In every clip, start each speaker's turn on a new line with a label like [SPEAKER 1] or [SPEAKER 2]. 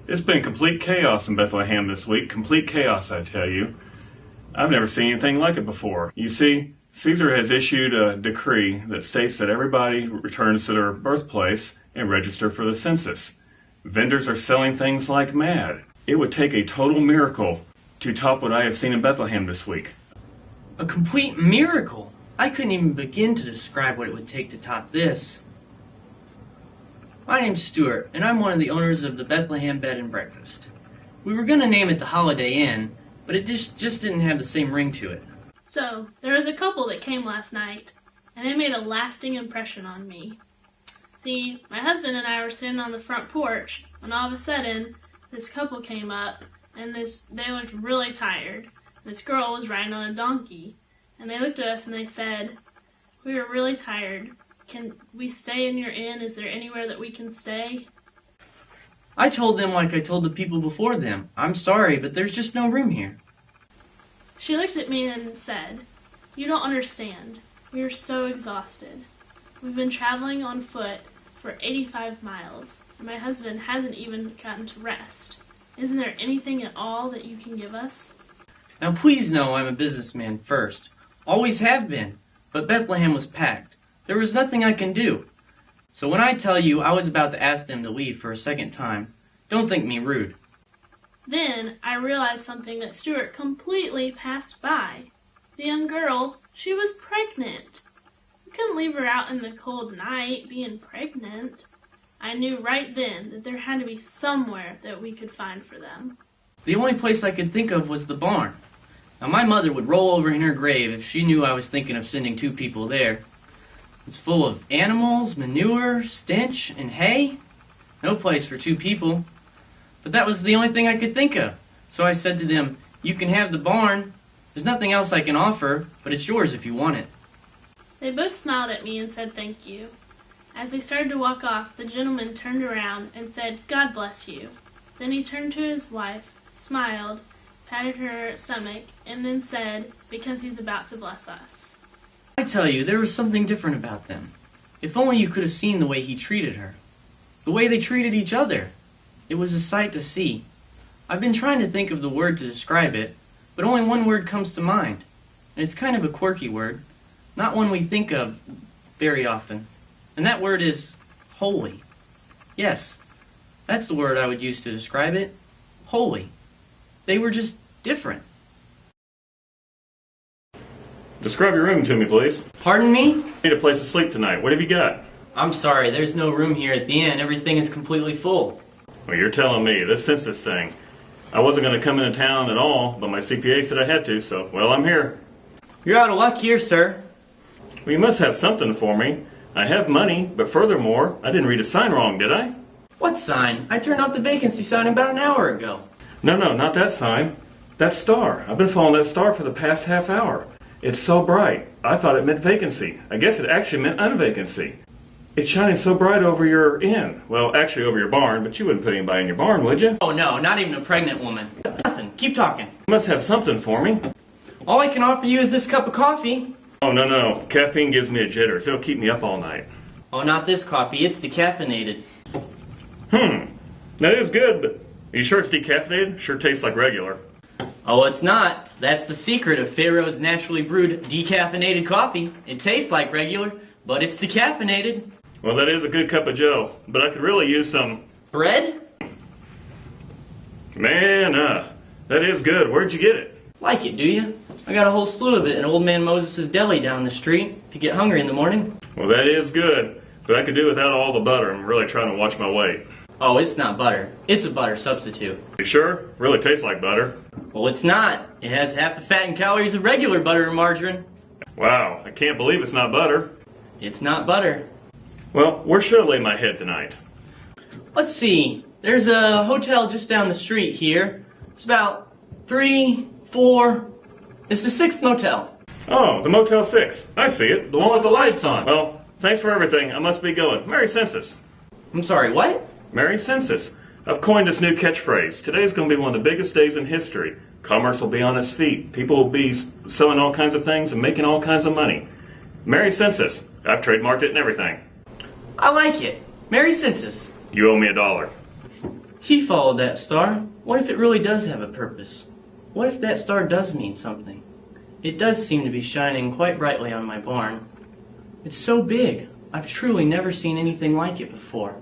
[SPEAKER 1] It's been complete chaos in Bethlehem this week. Complete chaos, I tell you. I've never seen anything like it before. You see, Caesar has issued a decree that states that everybody returns to their birthplace and register for the census. Vendors are selling things like mad. It would take a total miracle to top what I have seen in Bethlehem this week.
[SPEAKER 2] A complete miracle? I couldn't even begin to describe what it would take to top this. My name's Stuart, and I'm one of the owners of the Bethlehem Bed and Breakfast. We were going to name it the Holiday Inn, but it just didn't have the same ring to it.
[SPEAKER 3] So, there was a couple that came last night, and they made a lasting impression on me. See, my husband and I were sitting on the front porch, when all of a sudden, this couple came up, and they looked really tired. This girl was riding on a donkey, and they looked at us and they said, "We are really tired. Can we stay in your inn? Is there anywhere that we can stay?"
[SPEAKER 2] I told them like I told the people before them. I'm sorry, but there's just no room here.
[SPEAKER 3] She looked at me and said, "You don't understand. We are so exhausted. We've been traveling on foot for 85 miles, and my husband hasn't even gotten to rest. Isn't there anything at all that you can give us?"
[SPEAKER 2] Now please know I'm a businessman first. Always have been. But Bethlehem was packed. There was nothing I can do. So when I tell you I was about to ask them to leave for a second time, don't think me rude.
[SPEAKER 3] Then I realized something that Stuart completely passed by. The young girl, she was pregnant. We couldn't leave her out in the cold night being pregnant. I knew right then that there had to be somewhere that we could find for them.
[SPEAKER 2] The only place I could think of was the barn. Now my mother would roll over in her grave if she knew I was thinking of sending 2 people there. It's full of animals, manure, stench, and hay. No place for 2 people. But that was the only thing I could think of. So I said to them, "You can have the barn. There's nothing else I can offer, but it's yours if you want it."
[SPEAKER 3] They both smiled at me and said thank you. As they started to walk off, the gentleman turned around and said, "God bless you." Then he turned to his wife, smiled, patted her stomach, and then said, "Because he's about to bless us."
[SPEAKER 2] I tell you, there was something different about them. If only you could have seen the way he treated her. The way they treated each other. It was a sight to see. I've been trying to think of the word to describe it, but only one word comes to mind. And it's kind of a quirky word, not one we think of very often. And that word is holy. Yes, that's the word I would use to describe it. Holy. They were just different.
[SPEAKER 1] Describe your room to me, please.
[SPEAKER 2] Pardon me?
[SPEAKER 1] I need a place to sleep tonight. What have you got?
[SPEAKER 2] I'm sorry, there's no room here at the inn. Everything is completely full.
[SPEAKER 1] Well, you're telling me. This census thing. I wasn't going to come into town at all, but my CPA said I had to, so, well, I'm here.
[SPEAKER 2] You're out of luck here, sir.
[SPEAKER 1] Well, you must have something for me. I have money, but furthermore, I didn't read a sign wrong, did I?
[SPEAKER 2] What sign? I turned off the vacancy sign about an hour ago.
[SPEAKER 1] No, not that sign. That star. I've been following that star for the past half hour. It's so bright. I thought it meant vacancy. I guess it actually meant unvacancy. It's shining so bright over your inn. Well, actually over your barn, but you wouldn't put anybody in your barn, would you?
[SPEAKER 2] Oh no, not even a pregnant woman. Nothing. Keep talking.
[SPEAKER 1] You must have something for me.
[SPEAKER 2] All I can offer you is this cup of coffee.
[SPEAKER 1] Oh, no. Caffeine gives me a jitters. It'll keep me up all night.
[SPEAKER 2] Oh, not this coffee. It's decaffeinated.
[SPEAKER 1] That is good, but are you sure it's decaffeinated? Sure tastes like regular.
[SPEAKER 2] Oh, it's not. That's the secret of Pharaoh's naturally brewed decaffeinated coffee. It tastes like regular, but it's decaffeinated.
[SPEAKER 1] Well, that is a good cup of joe, but I could really use some...
[SPEAKER 2] Bread?
[SPEAKER 1] Man, that is good. Where'd you get it?
[SPEAKER 2] Like it, do you? I got a whole slew of it at Old Man Moses' deli down the street, if you get hungry in the morning.
[SPEAKER 1] Well, that is good, but I could do without all the butter. I'm really trying to watch my weight.
[SPEAKER 2] Oh, it's not butter. It's a butter substitute.
[SPEAKER 1] You sure? Really tastes like butter.
[SPEAKER 2] Well, it's not. It has half the fat and calories of regular butter and margarine.
[SPEAKER 1] Wow, I can't believe it's not butter.
[SPEAKER 2] It's not butter.
[SPEAKER 1] Well, where should I lay my head tonight?
[SPEAKER 2] Let's see. There's a hotel just down the street here. It's about 3, 4... It's the 6th motel.
[SPEAKER 1] Oh, the Motel 6. I see it. The one with the lights on. Well, thanks for everything. I must be going. Merry Census.
[SPEAKER 2] I'm sorry, what?
[SPEAKER 1] Merry Census. I've coined this new catchphrase. Today's going to be one of the biggest days in history. Commerce will be on its feet. People will be selling all kinds of things and making all kinds of money. Merry Census. I've trademarked it and everything.
[SPEAKER 2] I like it. Merry Census.
[SPEAKER 1] You owe me $1.
[SPEAKER 2] He followed that star. What if it really does have a purpose? What if that star does mean something? It does seem to be shining quite brightly on my barn. It's so big. I've truly never seen anything like it before.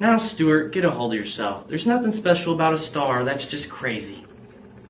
[SPEAKER 2] Now, Stuart, get a hold of yourself. There's nothing special about a star. That's just crazy.